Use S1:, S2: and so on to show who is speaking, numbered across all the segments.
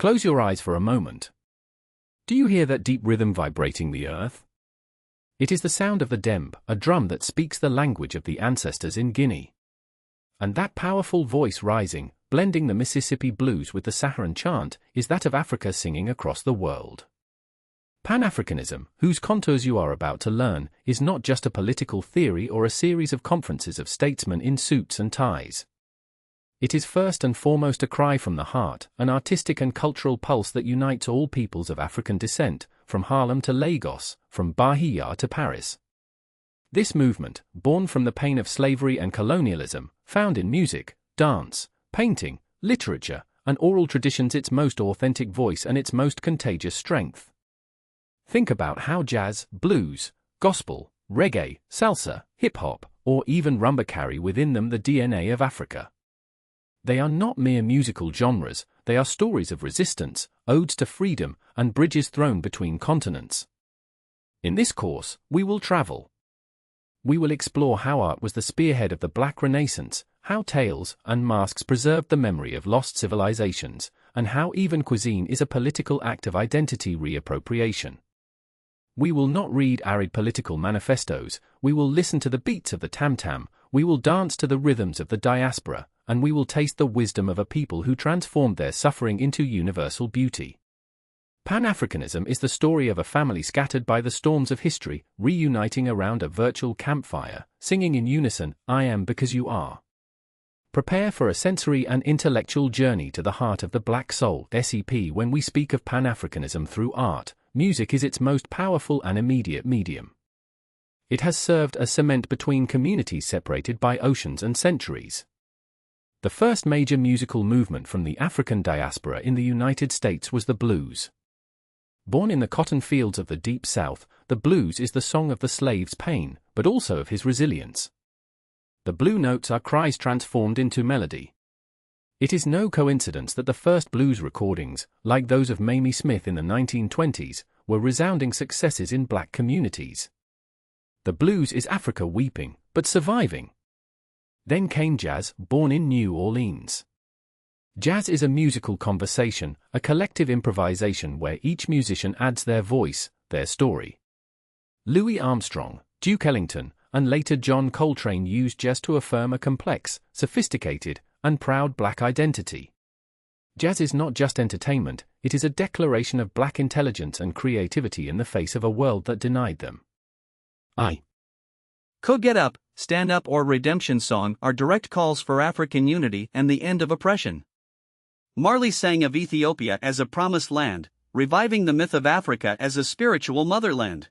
S1: Close your eyes for a moment. Do you hear that deep rhythm vibrating the earth? It is the sound of the dembe, a drum that speaks the language of the ancestors in Guinea. And that powerful voice rising, blending the Mississippi blues with the Saharan chant, is that of Africa singing across the world. Pan-Africanism, whose contours you are about to learn, is not just a political theory or a series of conferences of statesmen in suits and ties. It is first and foremost a cry from the heart, an artistic and cultural pulse that unites all peoples of African descent, from Harlem to Lagos, from Bahia to Paris. This movement, born from the pain of slavery and colonialism, found in music, dance, painting, literature, and oral traditions its most authentic voice and its most contagious strength. Think about how jazz, blues, gospel, reggae, salsa, hip-hop, or even rumba carry within them the DNA of Africa. They are not mere musical genres, they are stories of resistance, odes to freedom, and bridges thrown between continents. In this course, we will travel. We will explore how art was the spearhead of the Black Renaissance, how tales and masks preserved the memory of lost civilizations, and how even cuisine is a political act of identity reappropriation. We will not read arid political manifestos, we will listen to the beats of the tam-tam, we will dance to the rhythms of the diaspora, and we will taste the wisdom of a people who transformed their suffering into universal beauty. Pan-Africanism is the story of a family scattered by the storms of history, reuniting around a virtual campfire, singing in unison, "I am because you are." Prepare for a sensory and intellectual journey to the heart of the Black Soul (SEP). When we speak of Pan-Africanism through art, music is its most powerful and immediate medium. It has served as cement between communities separated by oceans and centuries. The first major musical movement from the African diaspora in the United States was the blues. Born in the cotton fields of the Deep South, the blues is the song of the slave's pain, but also of his resilience. The blue notes are cries transformed into melody. It is no coincidence that the first blues recordings, like those of Mamie Smith in the 1920s, were resounding successes in black communities. The blues is Africa weeping, but surviving. Then came jazz, born in New Orleans. Jazz is a musical conversation, a collective improvisation where each musician adds their voice, their story. Louis Armstrong, Duke Ellington, and later John Coltrane used jazz to affirm a complex, sophisticated, and proud black identity. Jazz is not just entertainment, it is a declaration of black intelligence and creativity in the face of a world that denied them.
S2: Could Get Up, Stand Up or Redemption Song are direct calls for African unity and the end of oppression. Marley sang of Ethiopia as a promised land, reviving the myth of Africa as a spiritual motherland.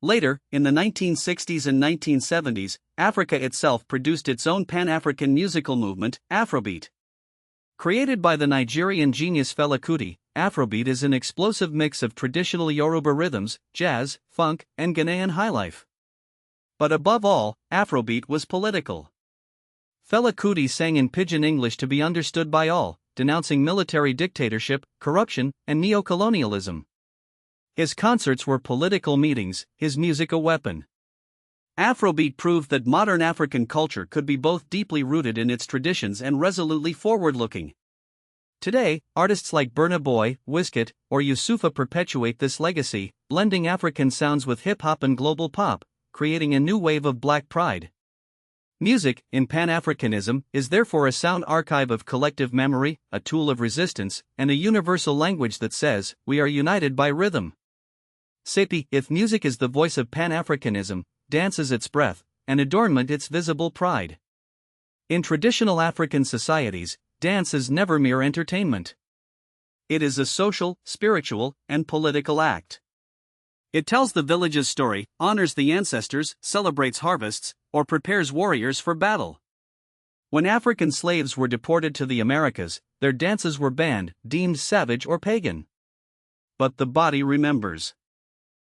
S2: Later, in the 1960s and 1970s, Africa itself produced its own Pan-African musical movement, Afrobeat. Created by the Nigerian genius Fela Kuti, Afrobeat is an explosive mix of traditional Yoruba rhythms, jazz, funk, and Ghanaian highlife. But above all, Afrobeat was political. Fela Kuti sang in pidgin English to be understood by all, denouncing military dictatorship, corruption, and neo-colonialism. His concerts were political meetings, his music a weapon. Afrobeat proved that modern African culture could be both deeply rooted in its traditions and resolutely forward-looking. Today, artists like Burna Boy, Wizkid, or Yusufa perpetuate this legacy, blending African sounds with hip-hop and global pop, creating a new wave of black pride. Music, in Pan-Africanism, is therefore a sound archive of collective memory, a tool of resistance, and a universal language that says, we are united by rhythm. Sepi, if music is the voice of Pan-Africanism, dance is its breath, and adornment its visible pride. In traditional African societies, dance is never mere entertainment. It is a social, spiritual, and political act. It tells the village's story, honors the ancestors, celebrates harvests, or prepares warriors for battle. When African slaves were deported to the Americas, their dances were banned, deemed savage or pagan. But the body remembers.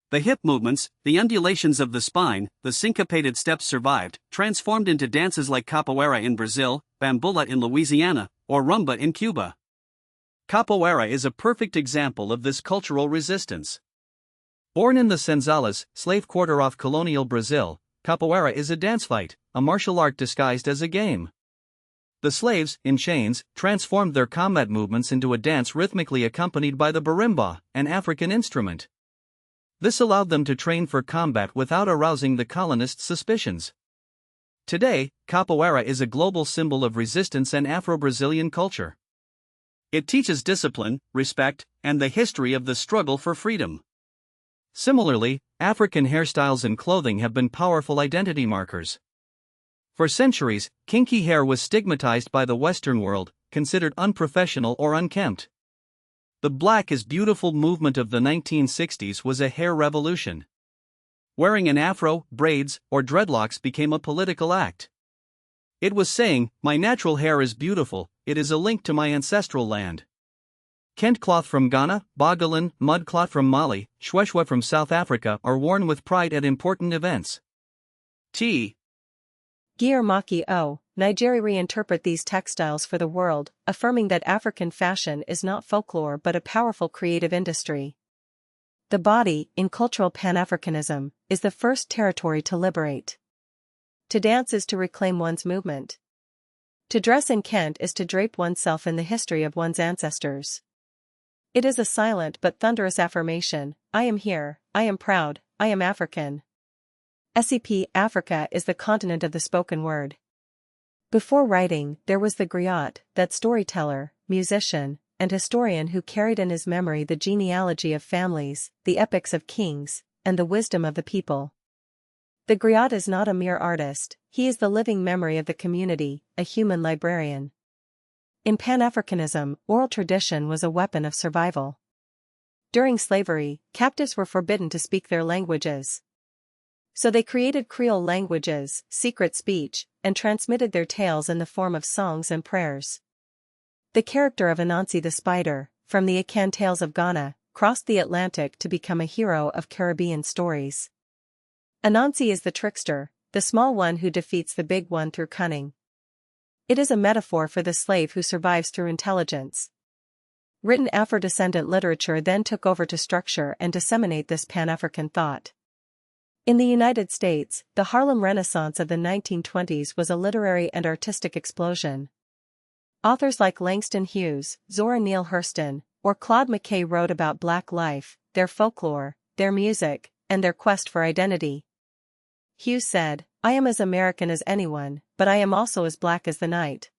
S2: The hip movements, the undulations of the spine, the syncopated steps survived, transformed into dances like capoeira in Brazil, bamboula in Louisiana, or rumba in Cuba. Capoeira is a perfect example of this cultural resistance. Born in the Senzalas, slave quarter of colonial Brazil, capoeira is a dance fight, a martial art disguised as a game. The slaves, in chains, transformed their combat movements into a dance rhythmically accompanied by the marimba, an African instrument. This allowed them to train for combat without arousing the colonists' suspicions. Today, capoeira is a global symbol of resistance and Afro-Brazilian culture. It teaches discipline, respect, and the history of the struggle for freedom. Similarly, African hairstyles and clothing have been powerful identity markers. For centuries, kinky hair was stigmatized by the Western world, considered unprofessional or unkempt. The Black is Beautiful movement of the 1960s was a hair revolution. Wearing an afro, braids, or dreadlocks became a political act. It was saying, "My natural hair is beautiful, it is a link to my ancestral land." Kent cloth from Ghana, Bogolan, mud cloth from Mali, Shweshwe from South Africa are worn with pride at important events. T.
S3: Giarmaki O. Nigeria reinterpret these textiles for the world, affirming that African fashion is not folklore but a powerful creative industry. The body, in cultural Pan-Africanism, is the first territory to liberate. To dance is to reclaim one's movement. To dress in Kent is to drape oneself in the history of one's ancestors. It is a silent but thunderous affirmation: I am here, I am proud, I am African. SEP Africa is the continent of the spoken word. Before writing, there was the griot, that storyteller, musician, and historian who carried in his memory the genealogy of families, the epics of kings, and the wisdom of the people. The griot is not a mere artist, he is the living memory of the community, a human librarian. In Pan-Africanism, oral tradition was a weapon of survival. During slavery, captives were forbidden to speak their languages. So they created Creole languages, secret speech, and transmitted their tales in the form of songs and prayers. The character of Anansi the Spider, from the Akan tales of Ghana, crossed the Atlantic to become a hero of Caribbean stories. Anansi is the trickster, the small one who defeats the big one through cunning. It is a metaphor for the slave who survives through intelligence. Written Afro-descendant literature then took over to structure and disseminate this Pan-African thought. In the United States, the Harlem Renaissance of the 1920s was a literary and artistic explosion. Authors like Langston Hughes, Zora Neale Hurston, or Claude McKay wrote about Black life, their folklore, their music, and their quest for identity. Hughes said, "I am as American as anyone, but I am also as black as the night."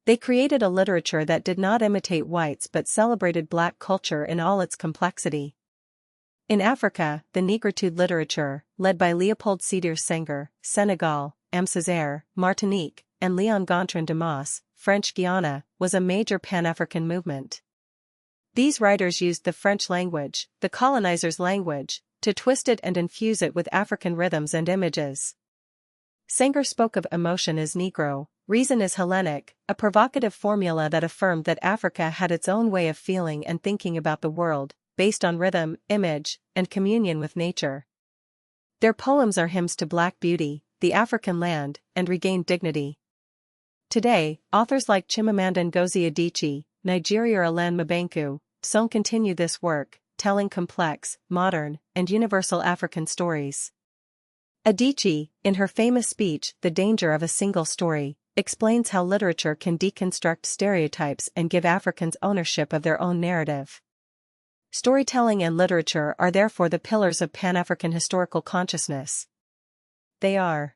S3: They created a literature that did not imitate whites but celebrated Black culture in all its complexity. In Africa, the Negritude literature, led by Leopold Sédar Senghor, Senegal, M. Césaire, Martinique, and Léon Gontran de Masse, French Guiana, was a major Pan-African movement. These writers used the French language, the colonizers' language, to twist it and infuse it with African rhythms and images. Senghor spoke of emotion as Negro, reason as Hellenic, a provocative formula that affirmed that Africa had its own way of feeling and thinking about the world, based on rhythm, image, and communion with nature. Their poems are hymns to Black beauty, the African land, and regained dignity. Today, authors like Chimamanda Ngozi Adichie, Nigeria Alan Mabenku, Son continue this work, telling complex, modern, and universal African stories. Adichie, in her famous speech, The Danger of a Single Story, explains how literature can deconstruct stereotypes and give Africans ownership of their own narrative. Storytelling and literature are therefore the pillars of Pan-African historical consciousness. They are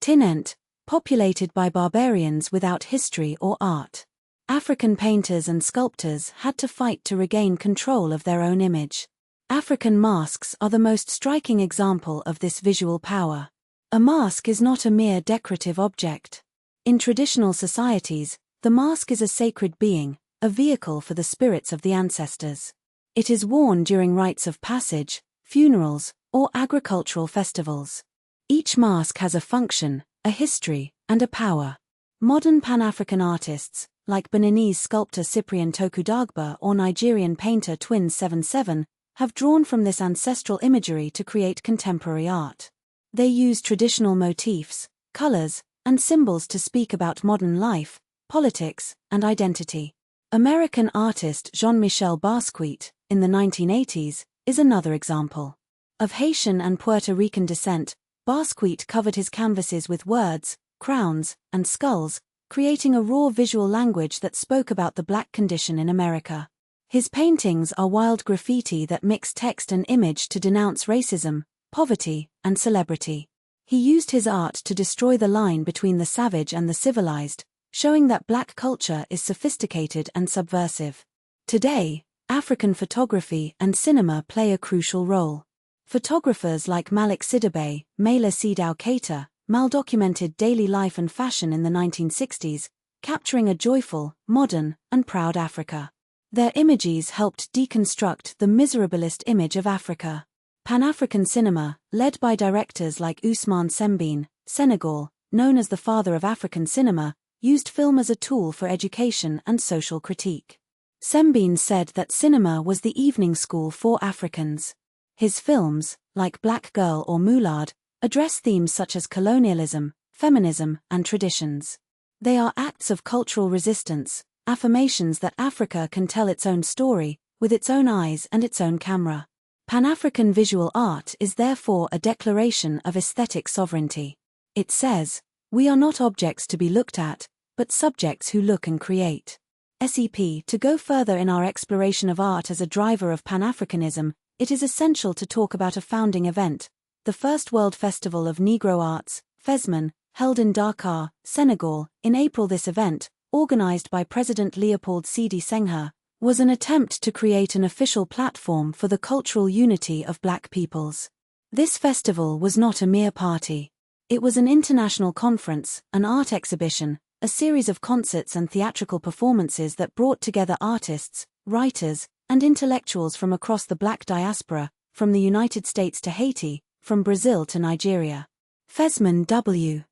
S4: Tinent, populated by barbarians without history or art. African painters and sculptors had to fight to regain control of their own image. African masks are the most striking example of this visual power. A mask is not a mere decorative object. In traditional societies, the mask is a sacred being, a vehicle for the spirits of the ancestors. It is worn during rites of passage, funerals, or agricultural festivals. Each mask has a function, a history, and a power. Modern Pan-African artists, like Beninese sculptor Cyprien Tokudagba or Nigerian painter Twins 77, have drawn from this ancestral imagery to create contemporary art. They use traditional motifs, colors, and symbols to speak about modern life, politics, and identity. American artist Jean-Michel Basquiat, in the 1980s, is another example. Of Haitian and Puerto Rican descent, Basquiat covered his canvases with words, crowns, and skulls, creating a raw visual language that spoke about the black condition in America. His paintings are wild graffiti that mix text and image to denounce racism, poverty, and celebrity. He used his art to destroy the line between the savage and the civilized, showing that black culture is sophisticated and subversive. Today, African photography and cinema play a crucial role. Photographers like Malik Sidibe, Mela Sidau Keita, documented daily life and fashion in the 1960s, capturing a joyful, modern, and proud Africa. Their images helped deconstruct the miserabilist image of Africa. Pan-African cinema, led by directors like Ousmane Sembène, Senegal, known as the father of African cinema, used film as a tool for education and social critique. Sembène said that cinema was the evening school for Africans. His films, like Black Girl or Moulard, address themes such as colonialism, feminism, and traditions. They are acts of cultural resistance, affirmations that Africa can tell its own story, with its own eyes and its own camera. Pan-African visual art is therefore a declaration of aesthetic sovereignty. It says, "We are not objects to be looked at, but subjects who look and create." To go further in our exploration of art as a driver of Pan-Africanism, it is essential to talk about a founding event, the First World Festival of Negro Arts, FESMAN, held in Dakar, Senegal, in April. This event, organized by President Leopold Sédar Senghor, was an attempt to create an official platform for the cultural unity of black peoples. This festival was not a mere party. It was an international conference, an art exhibition, a series of concerts and theatrical performances that brought together artists, writers, and intellectuals from across the black diaspora, from the United States to Haiti, from Brazil to Nigeria. FESMAN W.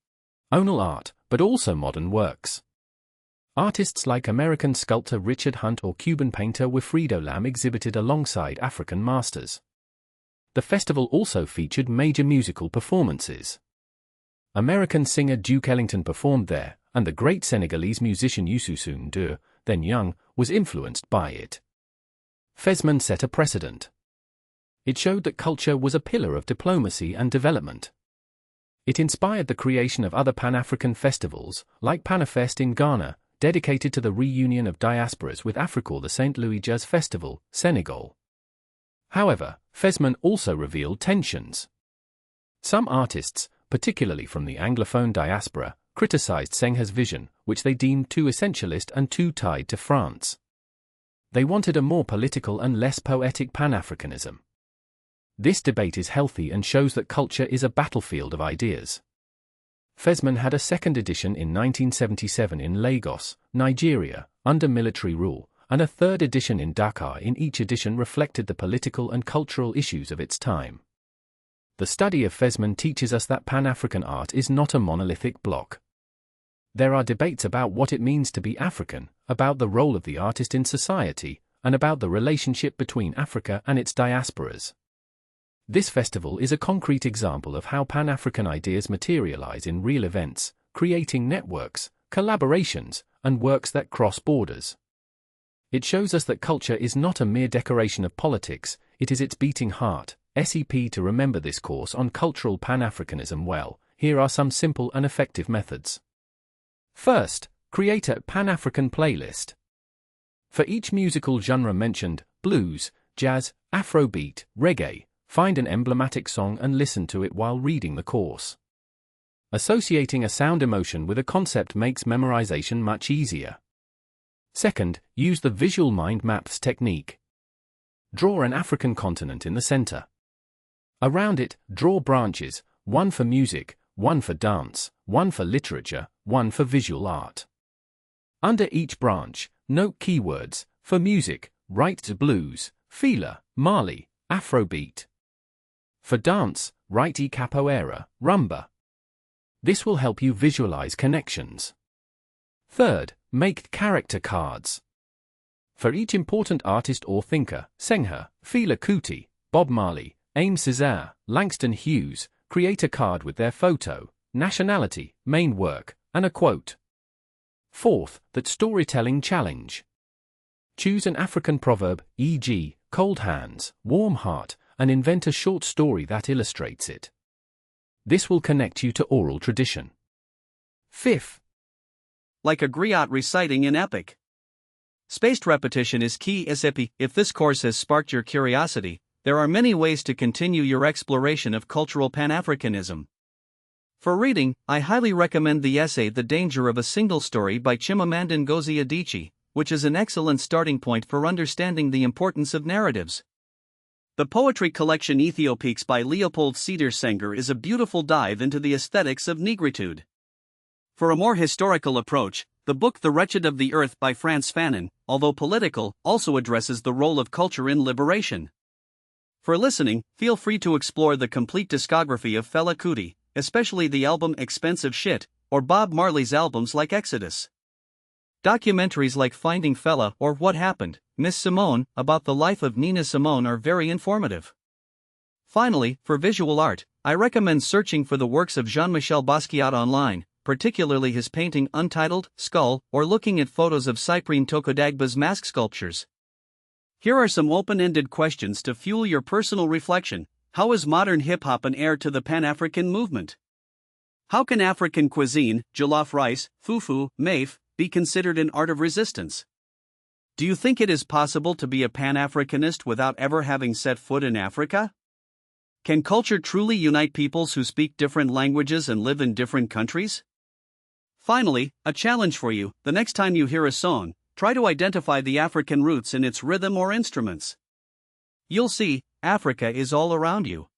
S1: Onal art, but also modern works. Artists like American sculptor Richard Hunt or Cuban painter Wilfredo Lam exhibited alongside African masters. The festival also featured major musical performances. American singer Duke Ellington performed there, and the great Senegalese musician Youssou N'Dour, then young, was influenced by it. FESMAN set a precedent. It showed that culture was a pillar of diplomacy and development. It inspired the creation of other Pan-African festivals, like Panafest in Ghana, dedicated to the reunion of diasporas with Africa, the St. Louis Jazz Festival, Senegal. However, FESMAN also revealed tensions. Some artists, particularly from the Anglophone diaspora, criticized Senghor's vision, which they deemed too essentialist and too tied to France. They wanted a more political and less poetic Pan-Africanism. This debate is healthy and shows that culture is a battlefield of ideas. FESMAN had a second edition in 1977 in Lagos, Nigeria, under military rule, and a third edition in Dakar. In each edition reflected the political and cultural issues of its time. The study of FESMAN teaches us that Pan-African art is not a monolithic block. There are debates about what it means to be African, about the role of the artist in society, and about the relationship between Africa and its diasporas. This festival is a concrete example of how Pan-African ideas materialize in real events, creating networks, collaborations, and works that cross borders. It shows us that culture is not a mere decoration of politics, it is its beating heart. To remember this course on cultural Pan-Africanism well, here are some simple and effective methods. First, create a Pan-African playlist. For each musical genre mentioned, blues, jazz, Afrobeat, reggae, find an emblematic song and listen to it while reading the course. Associating a sound emotion with a concept makes memorization much easier. Second, use the visual mind maps technique. Draw an African continent in the center. Around it, draw branches, one for music, one for dance, one for literature, one for visual art. Under each branch, note keywords. For music, write blues, Fela, Mali, Afrobeat. For dance, write capoeira, rumba. This will help you visualize connections. Third, make character cards. For each important artist or thinker, Senghor, Fela Kuti, Bob Marley, Aimé Césaire, Langston Hughes, create a card with their photo, nationality, main work, and a quote. Fourth, that storytelling challenge. Choose an African proverb, e.g., cold hands, warm heart, and invent a short story that illustrates it. This will connect you to oral tradition. Fifth,
S2: like a griot reciting an epic. Spaced repetition is key. If this course has sparked your curiosity, there are many ways to continue your exploration of cultural Pan-Africanism. For reading, I highly recommend the essay The Danger of a Single Story by Chimamanda Ngozi Adichie, which is an excellent starting point for understanding the importance of narratives. The poetry collection Ethiopiques by Leopold Sédar Senghor is a beautiful dive into the aesthetics of negritude. For a more historical approach, the book The Wretched of the Earth by Frantz Fanon, although political, also addresses the role of culture in liberation. For listening, feel free to explore the complete discography of Fela Kuti, especially the album Expensive Shit, or Bob Marley's albums like Exodus. Documentaries like Finding Fela or What Happened, Miss Simone, about the life of Nina Simone are very informative. Finally, for visual art, I recommend searching for the works of Jean-Michel Basquiat online, particularly his painting Untitled, Skull, or looking at photos of Cyprien Tokodagba's mask sculptures. Here are some open-ended questions to fuel your personal reflection. How is modern hip-hop an heir to the Pan-African movement? How can African cuisine, jollof rice, fufu, maif, be considered an art of resistance? Do you think it is possible to be a Pan-Africanist without ever having set foot in Africa? Can culture truly unite peoples who speak different languages and live in different countries? Finally, a challenge for you: the next time you hear a song, try to identify the African roots in its rhythm or instruments. You'll see, Africa is all around you.